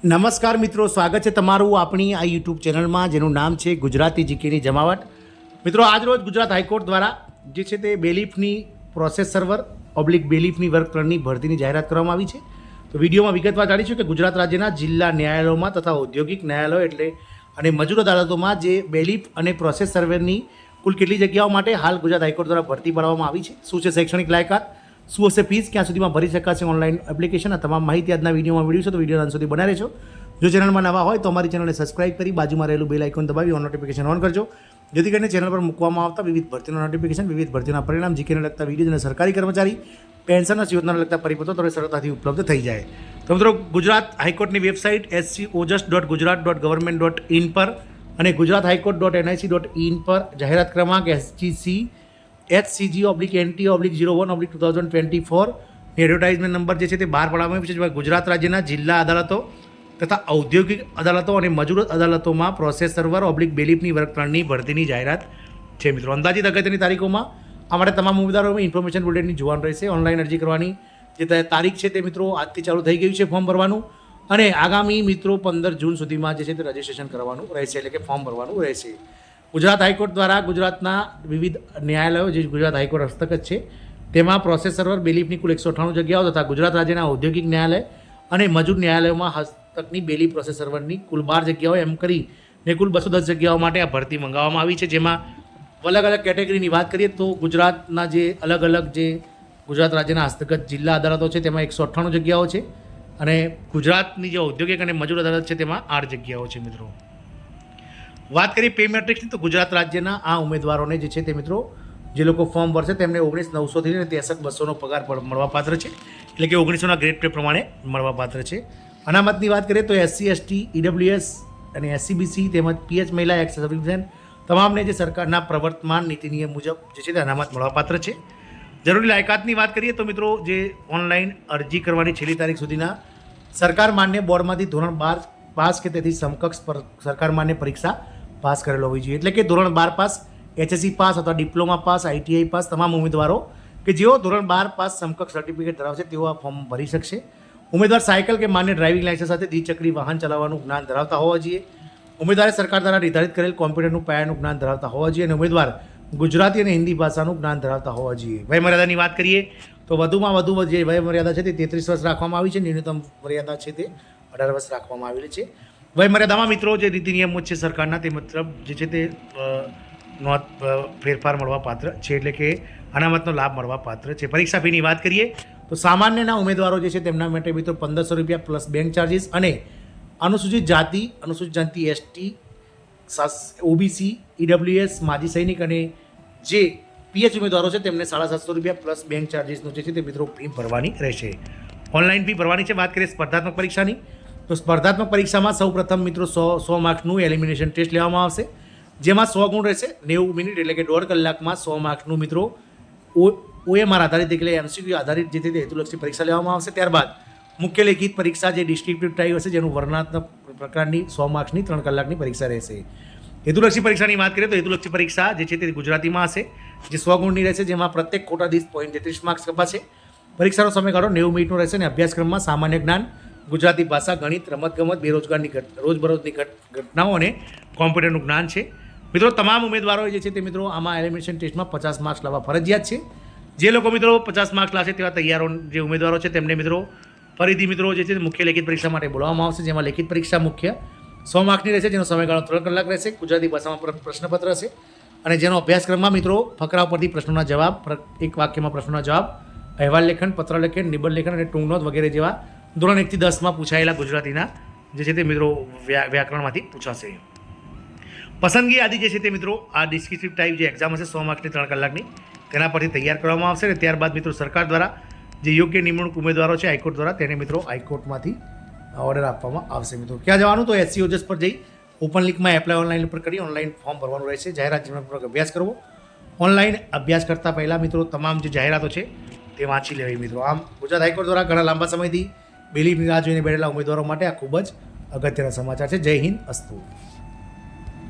નમસ્કાર મિત્રો, સ્વાગત છે તમારું આપણી આ યુટ્યુબ ચેનલમાં જેનું નામ છે ગુજરાતી જીકેની જમાવટ. મિત્રો, આજરોજ ગુજરાત હાઈકોર્ટ દ્વારા જે છે તે બેલીફની પ્રોસેસ સર્વર બેલીફની વર્ગ 3ની ભરતીની જાહેરાત કરવામાં આવી છે. તો વિડીયોમાં વિગતવાર જાણીશું કે ગુજરાત રાજ્યના જિલ્લા ન્યાયાલયોમાં તથા ઔદ્યોગિક ન્યાયાલયો એટલે અને મજૂર અદાલતોમાં જે બેલીફ અને પ્રોસેસ સર્વેની કુલ કેટલી જગ્યાઓ માટે હાલ ગુજરાત હાઈકોર્ટ દ્વારા ભરતી પાડવામાં આવી છે, શું છે શૈક્ષણિક લાયકાત, શું હશે ફીસ, ક્યાં સુધીમાં ભરી શકાશે ઓનલાઈન એપ્લિકેશન, આ તમામ માહિતી આજના વિડીયોમાં મેળવી છે. તો વિડીયો અંત સુધી બના રહેજો. જો ચેનલમાં નવા હોય તો અમારી ચેનલને સબસ્ક્રાઇબ કરી બાજુમાં રહેલું બેલ આઇકોન દબાવી ઓન નોટિફિકેશન ઓન કરજો, જેથી કરીને ચેનલ પર મૂકવામાં આવતા વિવિધ ભરતીના નોટિફિકેશન, વિવિધ ભરતીના પરિણામ, જીકેને લગતા વિડીયો અને સરકારી કર્મચારી પેન્શનના યોજનાને લગતા પરિપત્રો તમને સરળતાથી ઉપલબ્ધ થઈ જાય. તો મિત્રો, ગુજરાત હાઈકોર્ટની વેબસાઇટ scojust.gujarat.government.in પર અને ગુજરાત હાઈકોર્ટ.nic.in પર જાહેરાત ક્રમાંક HCG/NT/01/2024 એડવર્ટાઇઝમેન્ટ નંબર જે છે તે બહાર પાડવામાં આવ્યો છે, જેમાં ગુજરાત રાજ્યના જિલ્લા અદાલતો તથા ઔદ્યોગિક અદાલતો અને મજૂર અદાલતોમાં પ્રોસેસ સર્વર બેલીફની વર્ગ 3ની ભરતીની જાહેરાત છે. મિત્રો, અંદાજિત અગત્યની તારીખોમાં અમારે તમામ ઉમેદવારોને ઇન્ફોર્મેશન બુલેટિનની જોવાનું રહેશે. ઓનલાઈન અરજી કરવાની જે તારીખ છે તે મિત્રો આજથી ચાલુ થઈ ગયું છે ફોર્મ ભરવાનું, અને આગામી મિત્રો 15 જૂન સુધીમાં જે છે તે રજિસ્ટ્રેશન કરવાનું રહેશે, એટલે કે ફોર્મ ભરવાનું રહેશે. ગુજરાત હાઈકોર્ટ દ્વારા ગુજરાતના વિવિધ ન્યાયાલયો જે ગુજરાત હાઈકોર્ટ હસ્તગત છે તેમાં પ્રોસેસ સર્વર બેલીફની કુલ 198 જગ્યાઓ તથા ગુજરાત રાજ્યના ઔદ્યોગિક ન્યાયાલય અને મજૂર ન્યાયાલયોમાં હસ્તકની બેલીફ પ્રોસેસ સર્વરની કુલ 12 જગ્યાઓ એમ કરીને કુલ 210 જગ્યાઓ માટે આ ભરતી મંગાવવામાં આવી છે. જેમાં અલગ અલગ કેટેગરીની વાત કરીએ તો ગુજરાતના જે અલગ અલગ જે ગુજરાત રાજ્યના હસ્તગત જિલ્લા અદાલતો છે તેમાં 198 જગ્યાઓ છે, અને ગુજરાતની જે ઔદ્યોગિક અને મજૂર અદાલત છે તેમાં 8 જગ્યાઓ છે. મિત્રો, વાત કરીએ પે મેટ્રિક્સની તો ગુજરાત રાજ્યના આ ઉમેદવારોને જે છે તે મિત્રો જે લોકો ફોર્મ ભરશે તેમને 19,900થી 63,200નો પગાર મળવાપાત્ર છે, એટલે કે 1900ના ગ્રેડ પે પ્રમાણે મળવાપાત્ર છે. અનામતની વાત કરીએ તો SC, ST, EWS અને SCBC તેમજ PH મહિલા એક્સ સર્વિસમેન તમામને જે સરકારના પ્રવર્તમાન નીતિ નિયમ મુજબ જે છે તે અનામત મળવાપાત્ર છે. જરૂરી લાયકાતની વાત કરીએ તો મિત્રો જે ઓનલાઈન અરજી કરવાની છેલ્લી તારીખ સુધીના સરકાર માન્ય બોર્ડમાંથી ધોરણ 12 પાસ કે તેથી સમકક્ષ સરકાર માન્ય પરીક્ષા પાસ કરેલો હોવી જોઈએ, એટલે કે ધોરણ 12 પાસ, HSC પાસ અથવા ડિપ્લોમા પાસ, ITI પાસ તમામ ઉમેદવારો કે જેઓ ધોરણ 12 પાસ સમકક્ષ સર્ટિફિકેટ ધરાવશે તેઓ આ ફોર્મ ભરી શકશે. ઉમેદવાર સાયકલ કે માન્ય ડ્રાઇવિંગ લાયસન્સ સાથે દ્વિચક્રી વાહન ચલાવવાનું જ્ઞાન ધરાવતા હોવા જોઈએ. ઉમેદવારે સરકાર દ્વારા નિર્ધારિત કરેલ કોમ્પ્યુટરનું પાયાનું જ્ઞાન ધરાવતા હોવા જોઈએ, અને ઉમેદવાર ગુજરાતી અને હિન્દી ભાષાનું જ્ઞાન ધરાવતા હોવા જોઈએ. વયમર્યાદાની વાત કરીએ તો વધુમાં વધુ જે વયમર્યાદા છે તે 33 વર્ષ રાખવામાં આવી છે, ન્યૂનતમ મર્યાદા છે તે 18 વર્ષ રાખવામાં આવેલી છે. વયમર્યાદામાં મિત્રો જે નીતિ નિયમો છે સરકારના તે મતલબ જે છે તે ફેરફાર મળવા પાત્ર છે, એટલે કે અનામતનો લાભ મળવા પાત્ર છે. પરીક્ષા ફીની વાત કરીએ તો સામાન્યના ઉમેદવારો જે છે તેમના માટે મિત્રો 1,500 રૂપિયા પ્લસ બેંક ચાર્જિસ, અને અનુસૂચિત જાતિ ST, OBC, EWS, માજી સૈનિક અને જે PH ઉમેદવારો છે તેમને 750 રૂપિયા પ્લસ બેંક ચાર્જિસનું જે છે તે મિત્રો ફી ભરવાની રહેશે. ઓનલાઈન ફી ભરવાની છે. વાત કરીએ સ્પર્ધાત્મક પરીક્ષાની તો સ્પર્ધાત્મક પરીક્ષામાં સૌપ્રથમ મિત્રો 100 માર્ક્સનું એલિમિનેશન ટેસ્ટ લેવામાં આવશે, જેમાં 100 ગુણ રહેશે. 90 મિનિટ એટલે કે 1.5 કલાકમાં 100 માર્ક્સનું મિત્રો OMR આધારિત એટલે MCQ આધારિત જે તે હેતુલક્ષી પરીક્ષા લેવામાં આવશે. ત્યારબાદ મુખ્ય લેખિત પરીક્ષા જે ડિસ્ક્રિપ્ટિવ ટાઈપ હશે, જેનું વર્ણનાત્મક પ્રકારની 100 માર્ક્સની 3 કલાકની પરીક્ષા રહેશે. હેતુલક્ષી પરીક્ષાની વાત કરીએ તો હેતુલક્ષી પરીક્ષા જે છે તે ગુજરાતીમાં હશે, જે 100 ગુણની રહેશે, જેમાં પ્રત્યેક ખોટા દીઠ 0.33 માર્ક્સ કપાશે. પરીક્ષાનો સમયગાળો 90 મિનિટનો રહેશે, અને અભ્યાસક્રમમાં સામાન્ય જ્ઞાન, ગુજરાતી ભાષા, ગણિત, રમતગમત, બેરોજગારની રોજબરોજની ઘટનાઓ અને કોમ્પ્યુટરનું જ્ઞાન છે. મિત્રો, તમામ ઉમેદવારોએ જે છે તે મિત્રો આમાં એલિમિનેશન ટેસ્ટમાં 50 માર્ક્સ લાવવા ફરજિયાત છે. જે લોકો મિત્રો 50 માર્ક્સ લાવશે તેવા તૈયારો જે ઉમેદવારો છે તેમને મિત્રો ફરીથી મિત્રો જે છે મુખ્ય લેખિત પરીક્ષા માટે બોલાવવામાં આવશે, જેમાં લેખિત પરીક્ષા મુખ્ય 100 માર્ક્સની રહેશે, જેનો સમયગાળો 3 કલાક રહેશે. ગુજરાતી ભાષામાં પ્રશ્નપત્ર હશે, અને જેનો અભ્યાસક્રમમાં મિત્રો ફકરા ઉપરથી પ્રશ્નોના જવાબ, એક વાક્યમાં પ્રશ્નોના જવાબ, અહેવાલ લેખન, પત્ર લેખન, નિબંધ લેખન અને ટૂંક નોંધ વગેરે જેવા ધોરણ 1 થી 10માં પૂછાયેલા ગુજરાતીના જે છે તે મિત્રો વ્યાકરણમાંથી પૂછાશે. પસંદગી યાદી જે છે તે મિત્રો આ ડિસ્ક્રિપ્ટિવ ટાઈપ જે એક્ઝામ હશે 100 માર્ક્સની 3 કલાકની તેના પરથી તૈયાર કરવામાં આવશે, અને ત્યારબાદ મિત્રો સરકાર દ્વારા જે યોગ્ય નિમણૂક ઉમેદવારો છે હાઈકોર્ટ દ્વારા તેને મિત્રો હાઈકોર્ટમાંથી ઓર્ડર આપવામાં આવશે. મિત્રો, ક્યાં જવાનું તો SCOJust પર જઈ ઓપન લિંકમાં એપ્લાય ઓનલાઈન ઉપર કરી ઓનલાઈન ફોર્મ ભરવાનું રહેશે. જાહેરાત જીવનપૂર્વક અભ્યાસ કરવો. ઓનલાઈન અભ્યાસ કરતાં પહેલાં મિત્રો તમામ જે જાહેરાતો છે તે વાંચી લેવી. મિત્રો, આમ ગુજરાત હાઈકોર્ટ દ્વારા ઘણા લાંબા સમયથી બેલીફની રાહ જોઈને બેઠેલા ઉમેદવારો માટે આ ખૂબ જ અગત્યના સમાચાર છે. જય હિન્દ, અસ્તુ.